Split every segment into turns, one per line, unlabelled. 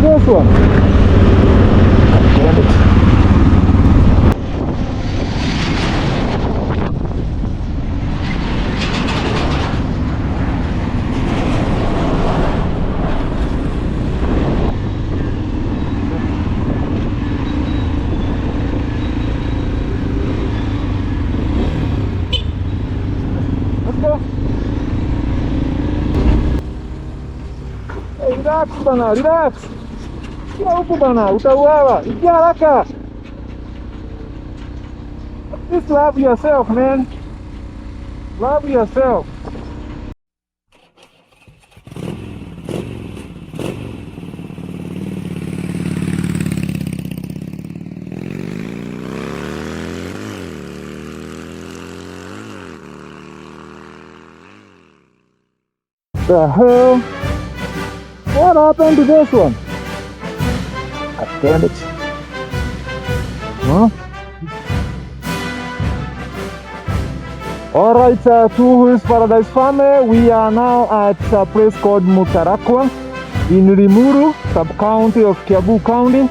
this one? Damn it. Relax bana, relax. Kia huku bana, utauawa. Ingia haraka. Just love yourself, man. Love yourself. The hell? What happened to this one? God damn it. Huh? Alright, Two Wheels Paradise family, we are now at a place called Mutarakwa in Limuru, sub-county of Kiambu County.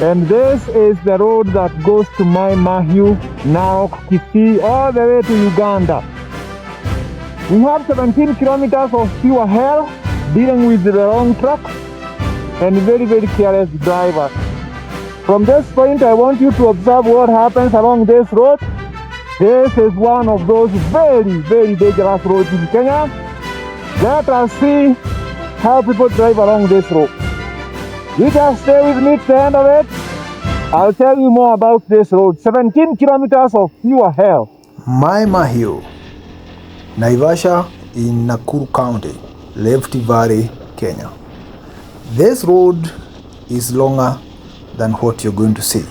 And this is the road that goes to MAHIU, Narok, Kisii, all the way to Uganda. We have 17 kilometers of pure hell, dealing with the wrong truck and very, very careless drivers. From this point, I want you to observe what happens along this road. This is one of those very, very dangerous roads in Kenya. Let us see how people drive along this road. You just stay with me to the end of it. I'll tell you more about this road. 17 kilometers of pure hell.
MAHIU, Naivasha in Nakuru County, Rift Valley, Kenya. This road is longer than what you're going to see.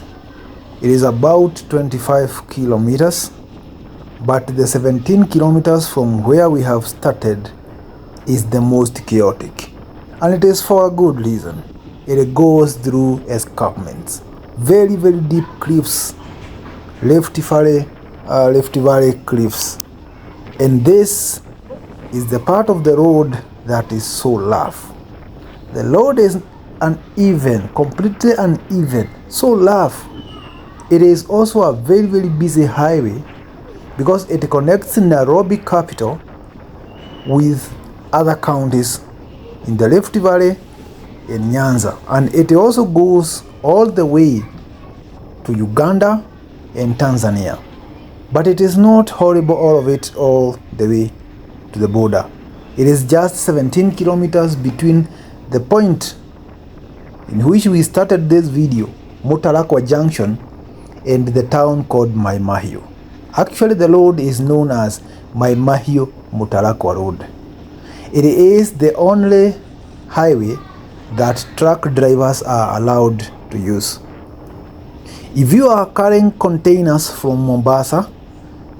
It is about 25 kilometers, but the 17 kilometers from where we have started is the most chaotic. And it is for a good reason. It goes through escarpments, very, very deep cliffs, Rift Valley cliffs. And this is the part of the road that is so rough. The road is uneven, completely uneven, so rough. It is also a very, very busy highway because it connects Nairobi capital with other counties in the Rift Valley and Nyanza. And it also goes all the way to Uganda and Tanzania. But it is not horrible, all of it, all the way to the border. It is just 17 kilometers between the point in which we started this video, Mutarakwa Junction, and the town called MAHIU. Actually, the road is known as MAHIU Mutarakwa Road. It is the only highway that truck drivers are allowed to use. If you are carrying containers from Mombasa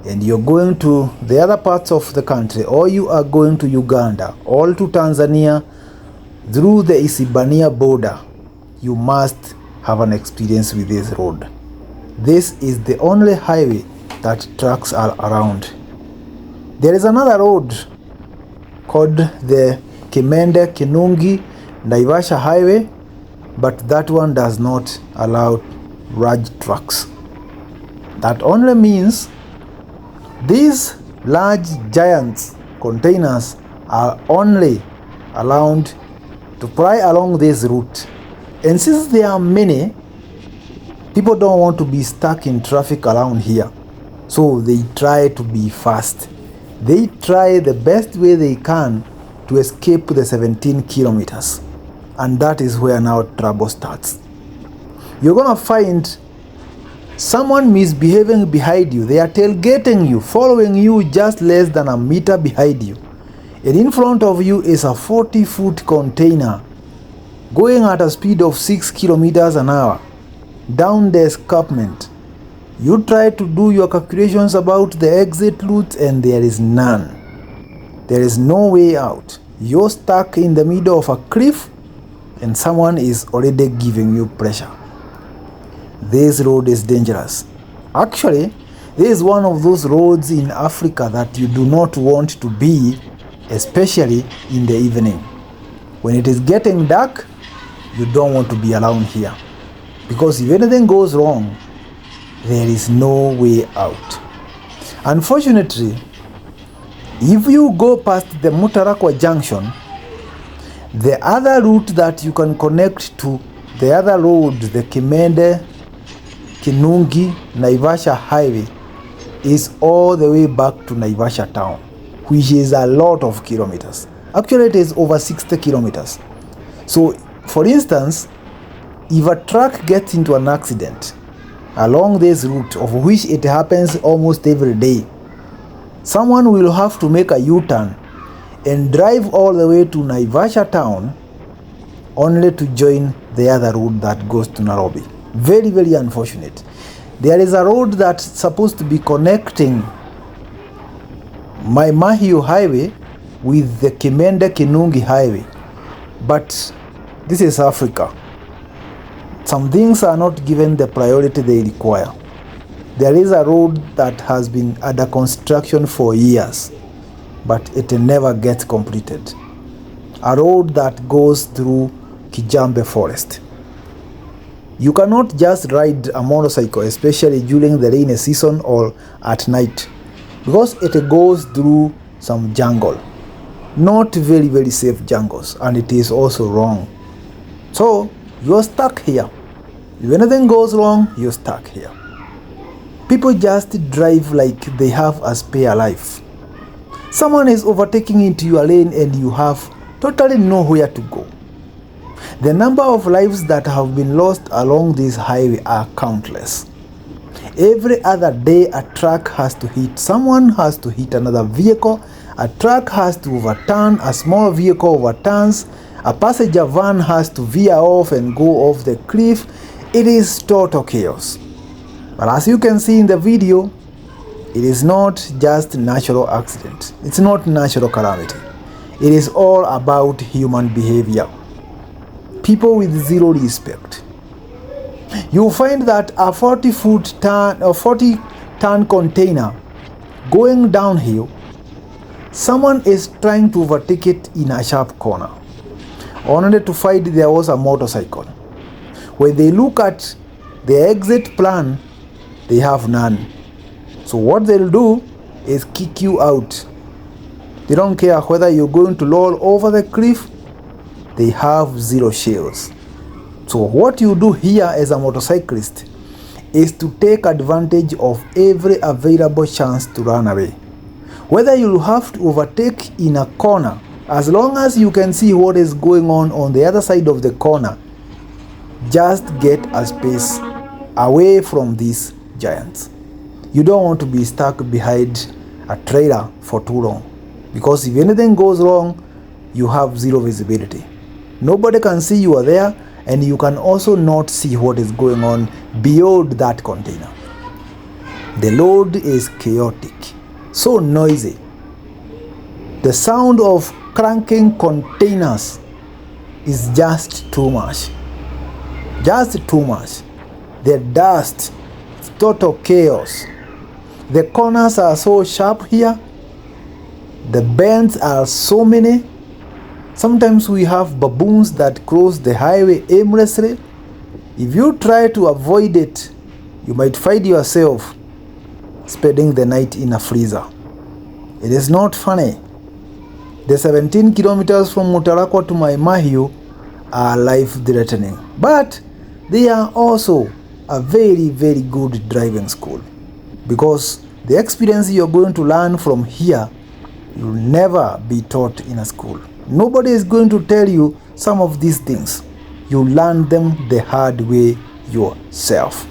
and you're going to the other parts of the country, or you are going to Uganda or to Tanzania through the Isibania border, you must have an experience with this road. This is the only highway that trucks are around. There is another road called the Kimende Kinungi Naivasha Highway, but that one does not allow large trucks. That only means these large giants containers are only allowed to ply along this route. And since there are many, people don't want to be stuck in traffic around here. So they try to be fast. They try the best way they can to escape the 17 kilometers. And that is where now trouble starts. You're gonna find someone misbehaving behind you. They are tailgating you, following you just less than a meter behind you. And in front of you is a 40-foot container going at a speed of 6 kilometers an hour down the escarpment. You try to do your calculations about the exit route and there is none. There is no way out. You're stuck in the middle of a cliff and someone is already giving you pressure. This road is dangerous. Actually, this is one of those roads in Africa that you do not want to be, especially in the evening. When it is getting dark, you don't want to be around here. Because if anything goes wrong, there is no way out. Unfortunately, if you go past the Mutarakwa junction, the other route that you can connect to the other road, the Kimende, Kinungi, Naivasha highway, is all the way back to Naivasha town, which is a lot of kilometers. Actually, it is over 60 kilometers. So, for instance, if a truck gets into an accident along this route, of which it happens almost every day, someone will have to make a U-turn and drive all the way to Naivasha town only to join the other road that goes to Nairobi. Very, very unfortunate. There is a road that's supposed to be connecting my MAHIU highway with the Kimende Kinungi highway, but this is Africa. Some things are not given the priority they require. There is a road that has been under construction for years, but it never gets completed. A road that goes through Kijambe Forest. You cannot just ride a motorcycle, especially during the rainy season or at night, because it goes through some jungle. Not very, very safe jungles, and it is also wrong. So, you're stuck here. If anything goes wrong, you're stuck here. People just drive like they have a spare life. Someone is overtaking into your lane and you have totally nowhere to go. The number of lives that have been lost along this highway are countless. Every other day a truck has to hit someone, has to hit another vehicle, a truck has to overturn, a small vehicle overturns, a passenger van has to veer off and go off the cliff. It is total chaos. But as you can see in the video, it is not just natural accident. It's not natural calamity. It is all about human behavior. People with zero respect. You find that a 40-ton container going downhill, someone is trying to overtake it in a sharp corner, only to find there was a motorcycle. When they look at the exit plan, they have none. So what they'll do is kick you out. They don't care whether you're going to roll over the cliff. They have zero shields. So what you do here as a motorcyclist is to take advantage of every available chance to run away. Whether you have to overtake in a corner, as long as you can see what is going on the other side of the corner, just get a space away from these giants. You don't want to be stuck behind a trailer for too long, because if anything goes wrong, you have zero visibility. Nobody can see you are there, and you can also not see what is going on beyond that container. The load is chaotic, so noisy. The sound of cranking containers is just too much. Just too much. The dust, total chaos. The corners are so sharp here. The bends are so many. Sometimes we have baboons that cross the highway aimlessly. If you try to avoid it, you might find yourself spending the night in a freezer. It is not funny. The 17 kilometers from Mutarakwa to my MAHIU are life-threatening, but they are also a very, very good driving school, because the experience you're going to learn from here, you'll never be taught in a school. Nobody is going to tell you some of these things. You learn them the hard way yourself.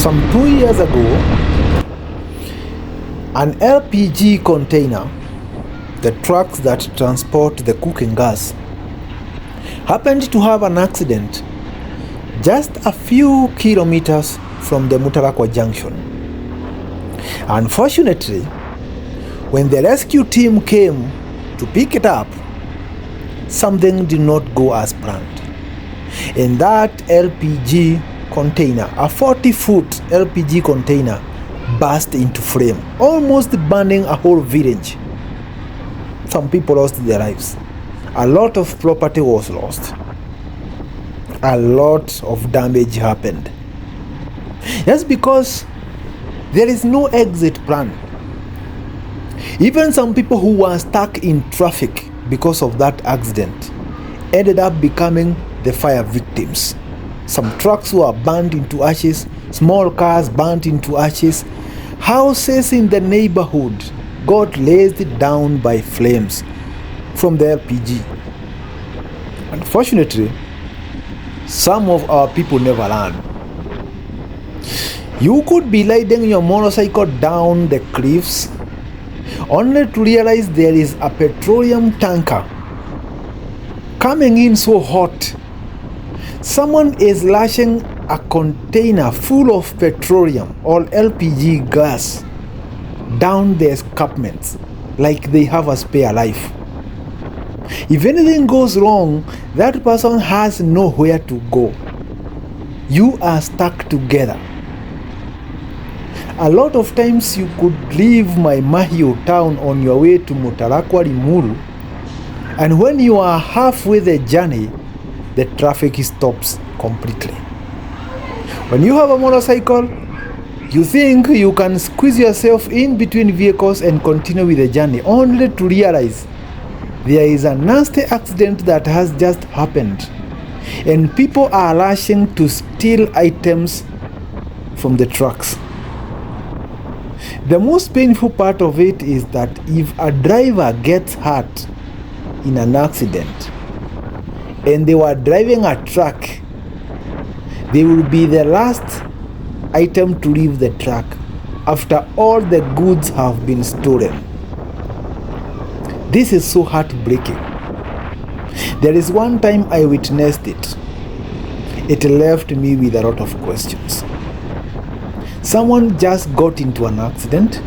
Some 2 years ago, an LPG container, the trucks that transport the cooking gas, happened to have an accident just a few kilometers from the Mutarakwa junction. Unfortunately, when the rescue team came to pick it up, something did not go as planned. And that LPG container, a 40-foot LPG container, burst into flame, almost burning a whole village. Some people lost their lives. A lot of property was lost. A lot of damage happened. That's because there is no exit plan. Even some people who were stuck in traffic because of that accident ended up becoming the fire victims. Some trucks were burned into ashes, small cars burned into ashes, houses in the neighborhood got laid down by flames from the LPG. Unfortunately, some of our people never learn. You could be riding your motorcycle down the cliffs only to realize there is a petroleum tanker coming in so hot. Someone is lashing a container full of petroleum or LPG gas down the escarpments like they have a spare life. If anything goes wrong, that person has nowhere to go. You are stuck together. A lot of times you could leave my MAHIU town on your way to Mutarakwa Limuru, and when you are halfway the journey, the traffic stops completely. When you have a motorcycle, you think you can squeeze yourself in between vehicles and continue with the journey, only to realize there is a nasty accident that has just happened, and people are rushing to steal items from the trucks. The most painful part of it is that if a driver gets hurt in an accident and they were driving a truck, they will be the last item to leave the truck after all the goods have been stolen. This is so heartbreaking. There is one time I witnessed it. It left me with a lot of questions. Someone just got into an accident,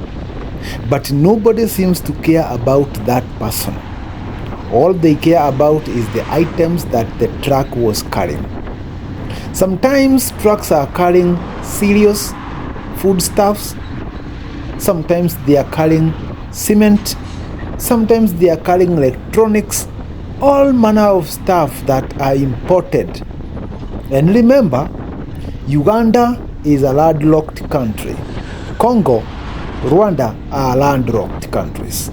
but nobody seems to care about that person. All they care about is the items that the truck was carrying. Sometimes trucks are carrying serious foodstuffs. Sometimes they are carrying cement. Sometimes they are carrying electronics, all manner of stuff that are imported. And remember, Uganda is a landlocked country. Congo, Rwanda are landlocked countries.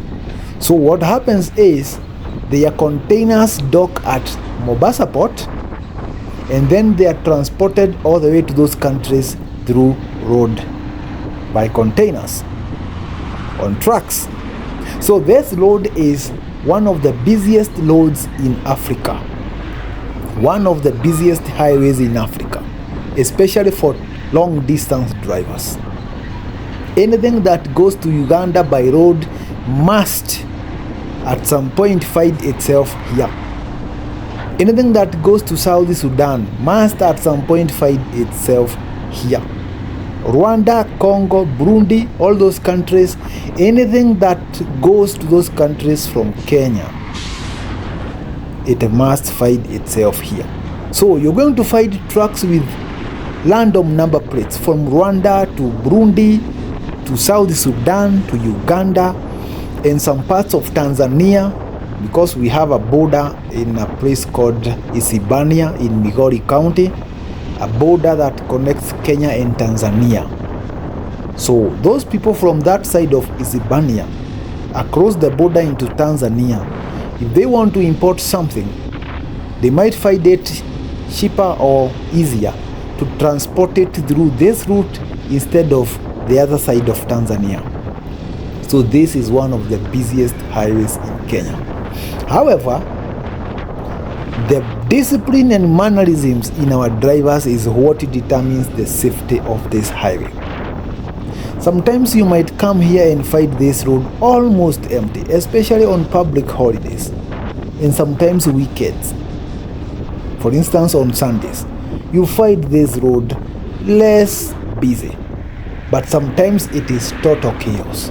So what happens is their containers dock at Mombasa port, and then they are transported all the way to those countries through road by containers on trucks. So this road is one of the busiest roads in Africa, one of the busiest highways in Africa, especially for long distance drivers. Anything that goes to Uganda by road must at some point find itself here. Anything that goes to South Sudan must at some point find itself here. Rwanda, Congo, Burundi, all those countries, anything that goes to those countries from Kenya, it must find itself here. So you're going to find trucks with random number plates from Rwanda to Burundi to South Sudan to Uganda and some parts of Tanzania, because we have a border in a place called Isibania in Migori County, a border that connects Kenya and Tanzania. So those people from that side of Isibania across the border into Tanzania, if they want to import something, they might find it cheaper or easier to transport it through this route instead of the other side of Tanzania. So this is one of the busiest highways in Kenya. However, the Discipline and mannerisms in our drivers is what determines the safety of this highway. Sometimes you might come here and find this road almost empty, especially on public holidays and sometimes weekends. For instance, on Sundays, you find this road less busy, but sometimes it is total chaos.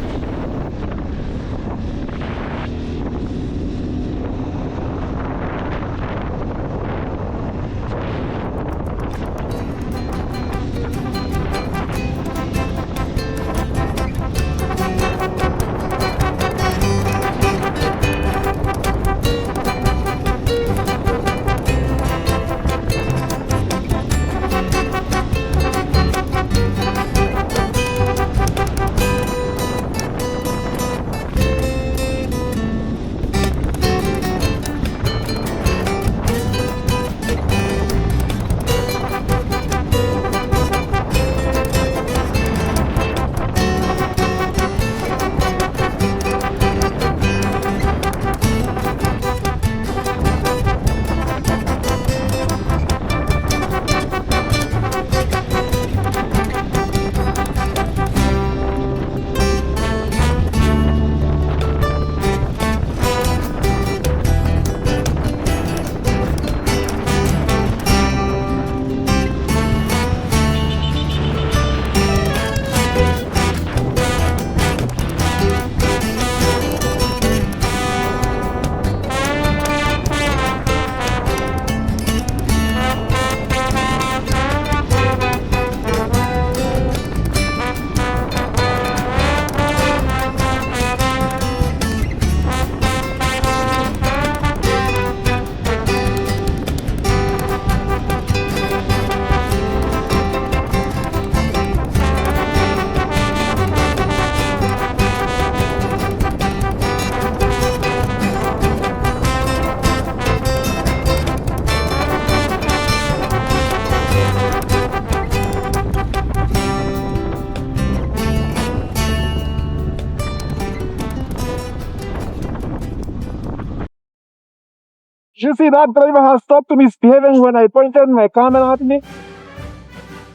You see that driver has stopped misbehaving when I pointed my camera at me?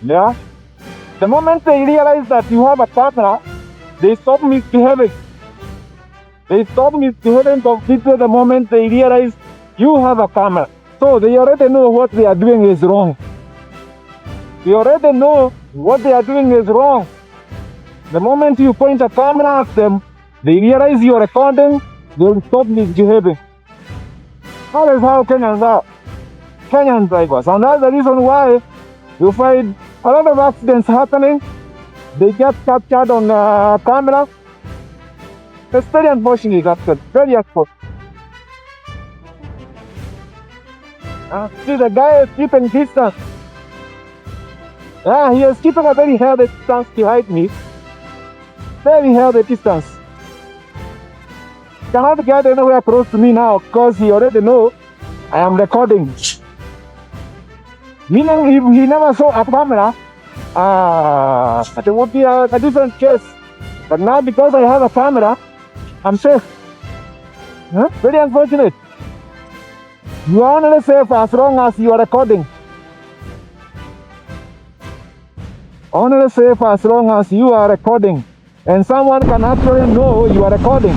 Yeah. The moment they realize that you have a camera, they stop misbehaving. They stop misbehaving completely the moment they realize you have a camera. So they already know what they are doing is wrong. They already know what they are doing is wrong. The moment you point a camera at them, they realize you are recording, they will stop misbehaving. That is how Kenyans are. Kenyan drivers. And that's the reason why you find a lot of accidents happening. They get captured on camera. It's very unfortunate, actually. Very unfortunate. See, the guy is keeping distance. Yeah, he is keeping a very healthy distance behind me. Very healthy distance. Cannot get anywhere close to me now because he already know I am recording. Meaning if he never saw a camera, it would be a different case. But now because I have a camera, I'm safe. Huh? Very unfortunate. You are only safe as long as you are recording. Only safe as long as you are recording. And someone can actually know you are recording.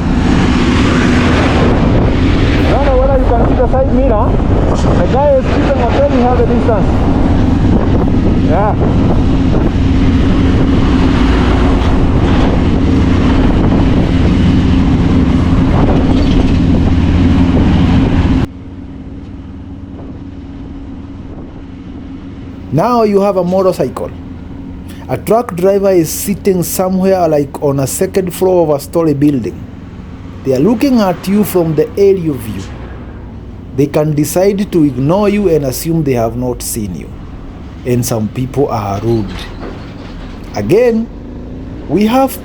I don't know whether you can see the side mirror. The guy is keeping a very healthy distance. Yeah.
Now you have a motorcycle. A truck driver is sitting somewhere like on a second floor of a story building. They are looking at you from the aerial view. They can decide to ignore you and assume they have not seen you. And some people are rude. Again, we have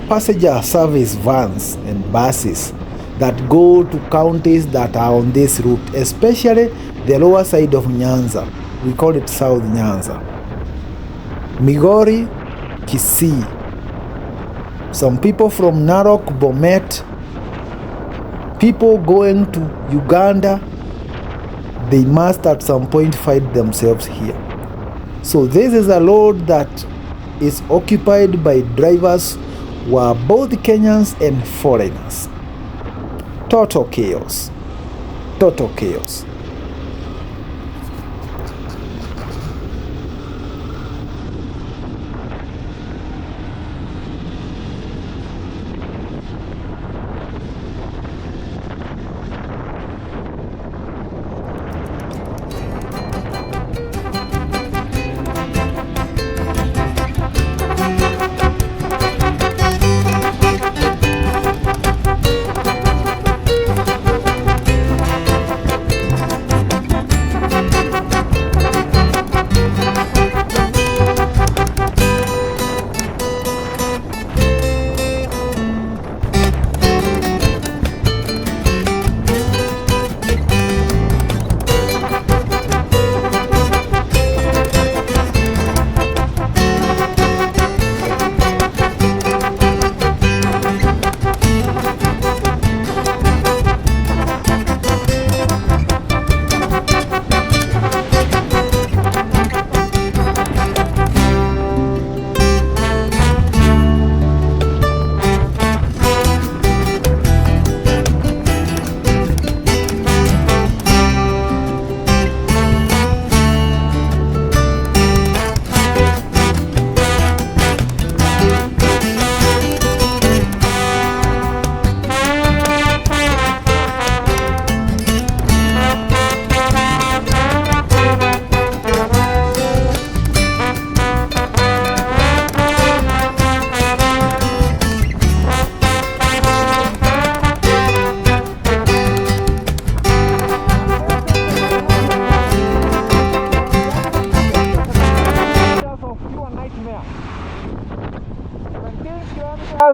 passenger service vans and buses that go to counties that are on this route, especially the lower side of Nyanza. We call it South Nyanza. Migori, Kisii. Some people from Narok, Bomet. People going to Uganda, they must at some point find themselves here. So this is a road that is occupied by drivers who are both Kenyans and foreigners. Total chaos. Total chaos.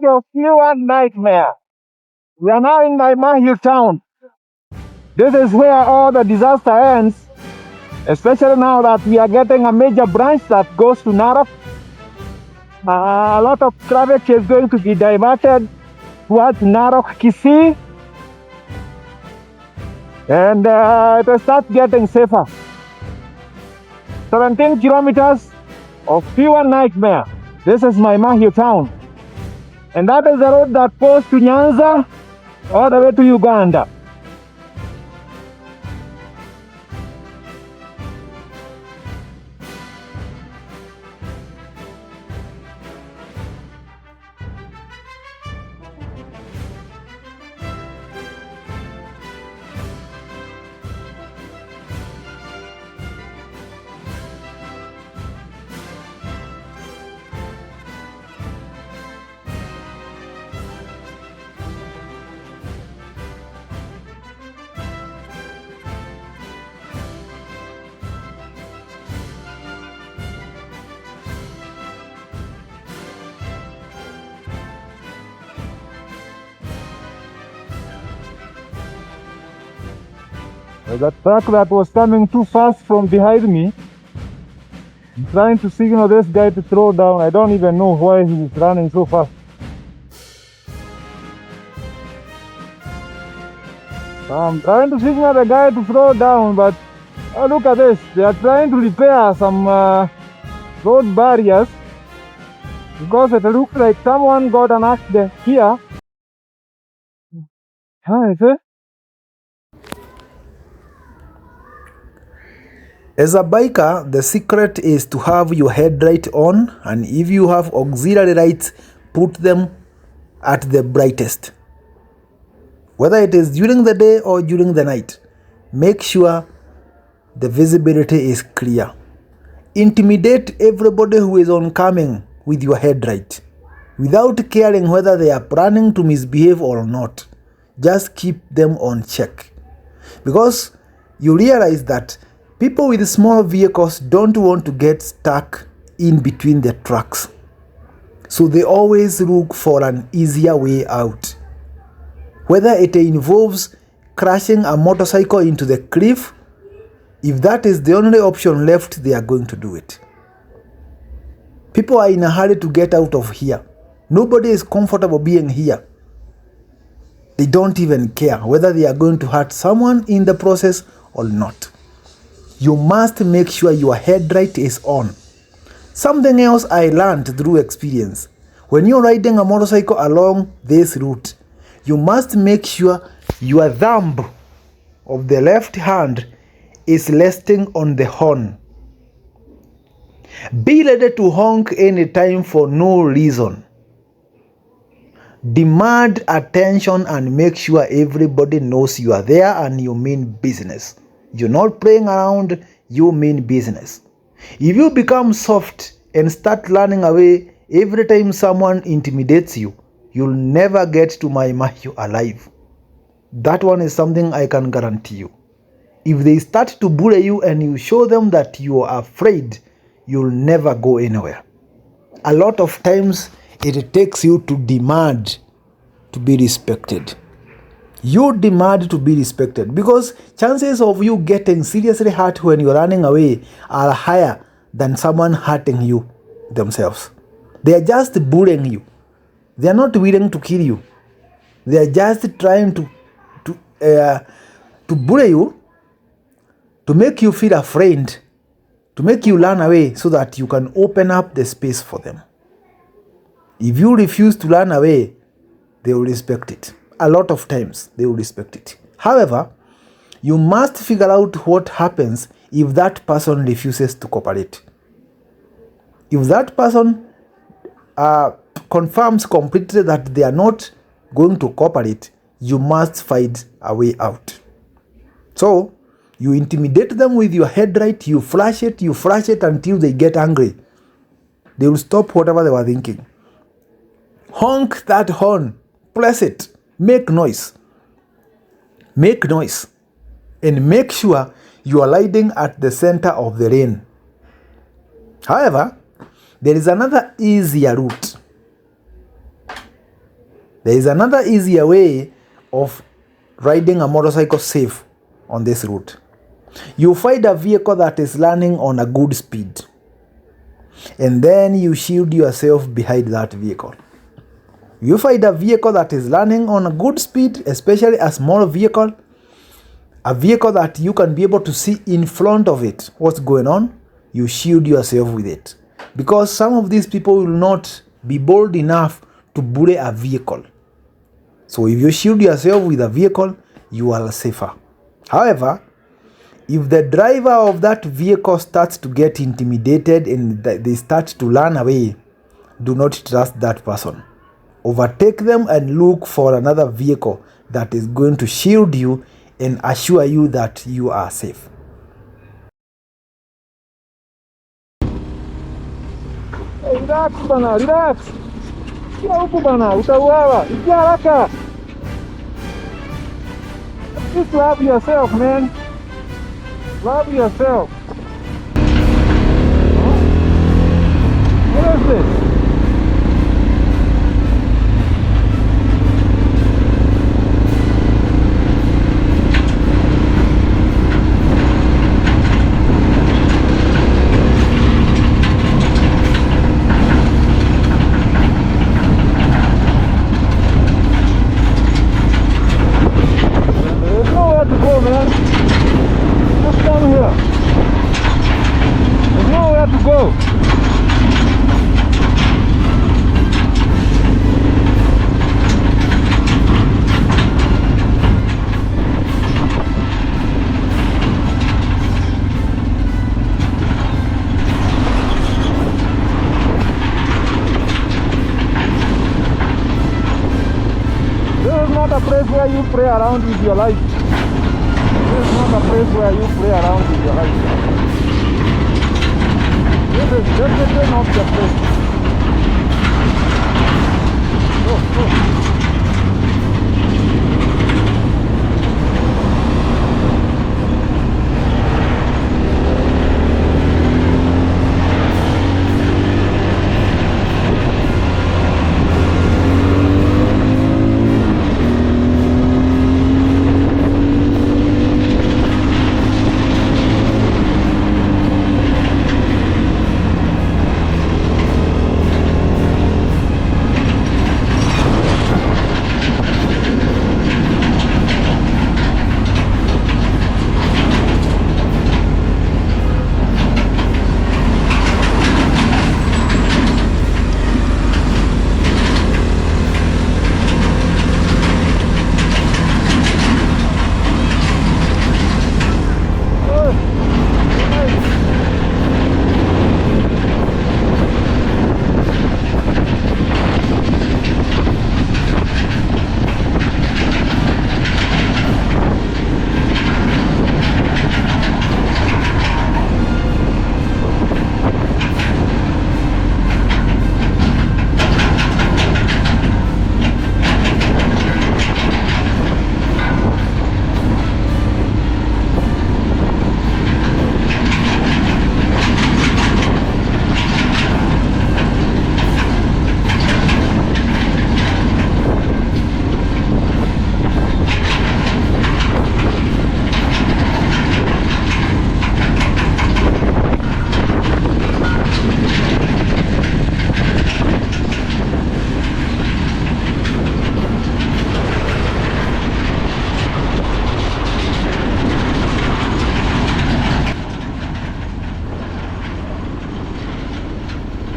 Of pure nightmare. We are now in my MAHIU town. This is where all the disaster ends, especially now that we are getting a major branch that goes to Narok. A lot of traffic is going to be diverted towards Narok, Kisii, and it will start getting safer. 17 kilometers of pure nightmare. This is my MAHIU town. And that is the road that goes to Nyanza all the way to Uganda. The truck that was coming too fast from behind me, I'm trying to signal this guy to slow down. I don't even know why he's running so fast. I'm trying to signal the guy to slow down, but oh, look at this. They are trying to repair some road barriers because it looks like someone got an accident here. Hi, sir.
As a biker, the secret is to have your headlight on, and if you have auxiliary lights, put them at the brightest. Whether it is during the day or during the night, make sure the visibility is clear. Intimidate everybody who is oncoming with your headlight, without caring whether they are planning to misbehave or not. Just keep them on check, because you realize that people with small vehicles don't want to get stuck in between the trucks, so they always look for an easier way out. Whether it involves crashing a motorcycle into the cliff, if that is the only option left, they are going to do it. People are in a hurry to get out of here. Nobody is comfortable being here. They don't even care whether they are going to hurt someone in the process or not. you must make sure your headlight is on. Something else I learned through experience. When you're riding a motorcycle along this route, you must make sure your thumb of the left hand is resting on the horn. Be ready to honk anytime for no reason. Demand attention and make sure everybody knows you are there and you mean business. You're not playing around, you mean business. If you become soft and start running away every time someone intimidates you, you'll never get to my MAHIU alive. That one is something I can guarantee you. If they start to bully you and you show them that you are afraid, you'll never go anywhere. A lot of times it takes you to demand to be respected. You demand to be respected because chances of you getting seriously hurt when you're running away are higher than someone hurting you themselves. They are just bullying you. They are not willing to kill you. They are just trying to bully you, to make you feel afraid, to make you run away so that you can open up the space for them. If you refuse to run away, they will respect it. A lot of times, they will respect it. However, you must figure out what happens if that person refuses to cooperate. If that person confirms completely that they are not going to cooperate, you must find a way out. So, you intimidate them with your headlight, you flash it until they get angry. They will stop whatever they were thinking. Honk that horn, press it, make noise. Make noise. And make sure you are riding at the center of the lane. However, there is another easier route. There is another easier way of riding a motorcycle safe on this route. You find a vehicle that is running on a good speed, and then you shield yourself behind that vehicle. You find a vehicle that is running on a good speed, especially a small vehicle, a vehicle that you can be able to see in front of it what's going on. You shield yourself with it, because some of these people will not be bold enough to bully a vehicle. So if you shield yourself with a vehicle, you are safer. However, if the driver of that vehicle starts to get intimidated and they start to run away, do not trust that person. Overtake them and look for another vehicle that is going to shield you and assure you that you are safe.
Hey, relax bana, relax. Kia huku bana, utauawa. Ingia haraka. Just love yourself, man. Love yourself. Huh? What is this? There's nowhere to go, man. Just come here. There's nowhere to go. This is not a place where you play around with your life. This is not a place where you play around with your life. This is definitely not the place. Go, go.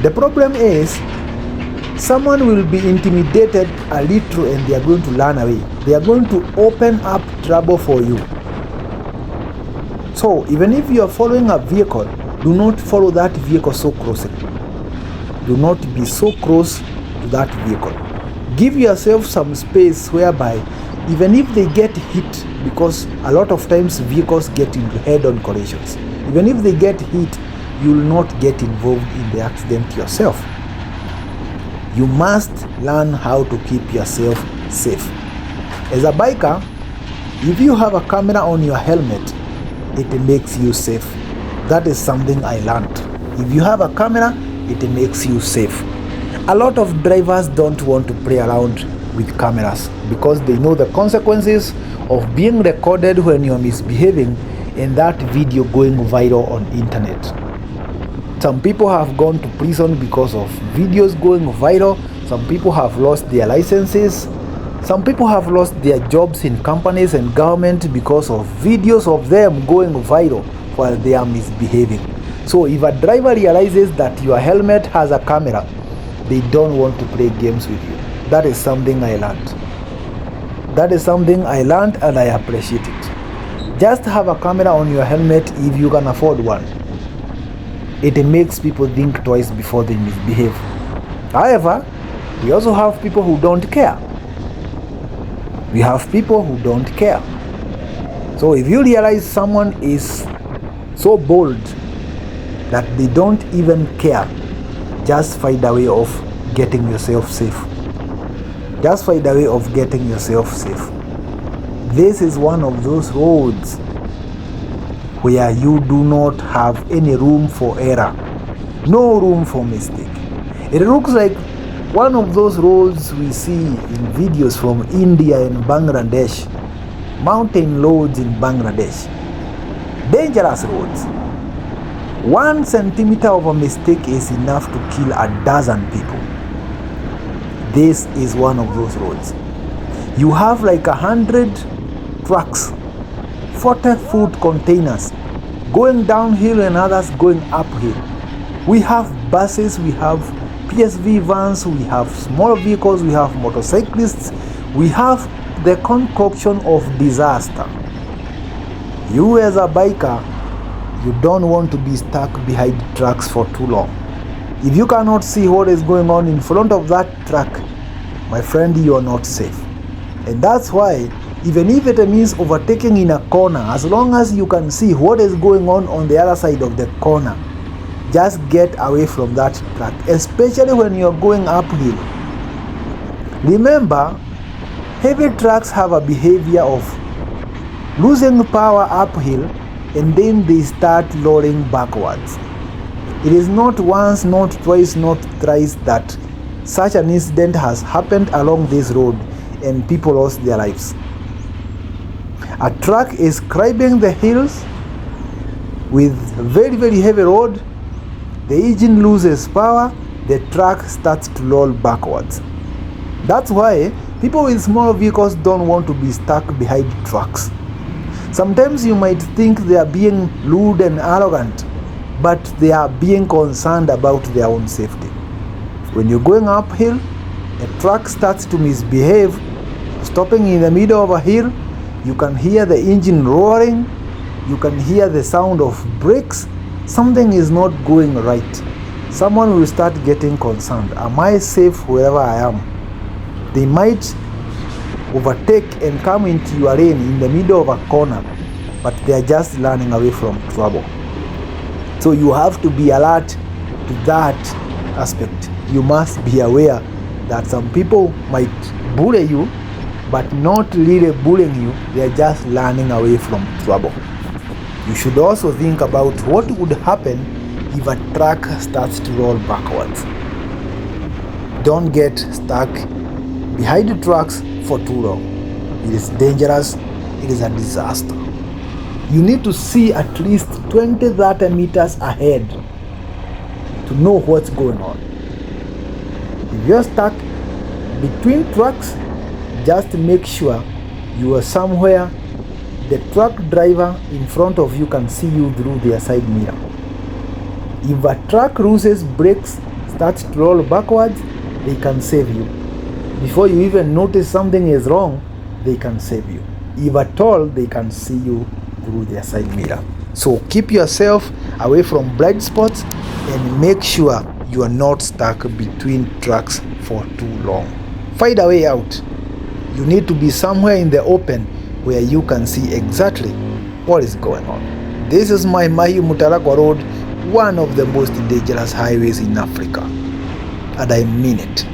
The problem is someone will be intimidated a little and they are going to run away. They are going to open up trouble for you. So even if you are following a vehicle, do not follow that vehicle so closely. Do not be so close to that vehicle. Give yourself some space whereby even if they get hit, because a lot of times vehicles get into head-on collisions, even if they get hit, you will not get involved in the accident yourself. You must learn how to keep yourself safe. As a biker, if you have a camera on your helmet, it makes you safe. That is something I learned. If you have a camera, it makes you safe. A lot of drivers don't want to play around with cameras because they know the consequences of being recorded when you are misbehaving and that video going viral on internet. Some people have gone to prison because of videos going viral. Some people have lost their licenses. Some people have lost their jobs in companies and government because of videos of them going viral while they are misbehaving. So if a driver realizes that your helmet has a camera, they don't want to play games with you. That is something I learned. That is something I learned and I appreciate it. Just have a camera on your helmet if you can afford one. It makes people think twice before they misbehave. However, we also have people who don't care. We have people who don't care. So if you realize someone is so bold that they don't even care, just find a way of getting yourself safe. Just find a way of getting yourself safe. This is one of those roads where you do not have any room for error, no room for mistake. It looks like one of those roads we see in videos from India and Bangladesh, mountain roads in Bangladesh. Dangerous roads. 1 centimeter of a mistake is enough to kill a dozen people. This is one of those roads. You have like 100 trucks, 40-foot containers going downhill and others going uphill. We have buses, we have PSV vans, we have small vehicles, we have motorcyclists, we have the concoction of disaster. You as a biker, you don't want to be stuck behind trucks for too long. If you cannot see what is going on in front of that truck, my friend, you are not safe. And that's why, even if it means overtaking in a corner, as long as you can see what is going on the other side of the corner, just get away from that truck, especially when you are going uphill. Remember, heavy trucks have a behavior of losing power uphill and then they start rolling backwards. It is not once, not twice, not thrice that such an incident has happened along this road and people lost their lives. A truck is climbing the hills with very, very heavy road. The engine loses power, the truck starts to roll backwards. That's why people with small vehicles don't want to be stuck behind trucks. Sometimes you might think they are being rude and arrogant, but they are being concerned about their own safety. When you're going uphill, a truck starts to misbehave, stopping in the middle of a hill, you can hear the engine roaring, you can hear the sound of brakes. Something is not going right. Someone will start getting concerned. Am I safe wherever I am? They might overtake and come into your lane in the middle of a corner, but they are just running away from trouble. So you have to be alert to that aspect. You must be aware that some people might bully you, but not really bullying you. They are just running away from trouble. You should also think about what would happen if a truck starts to roll backwards. Don't get stuck behind the trucks for too long. It is dangerous. It is a disaster. You need to see at least 20-30 meters ahead to know what's going on. If you're stuck between trucks, just make sure you are somewhere the truck driver in front of you can see you through their side mirror. If a truck loses brakes, start to roll backwards, they can save you. Before you even notice something is wrong, they can save you. If at all, they can see you through their side mirror. So keep yourself away from blind spots and make sure you are not stuck between trucks for too long. Find a way out. You need to be somewhere in the open where you can see exactly what is going on. This is my MAHIU Mutarakwa Road, one of the most dangerous highways in Africa. And I mean it.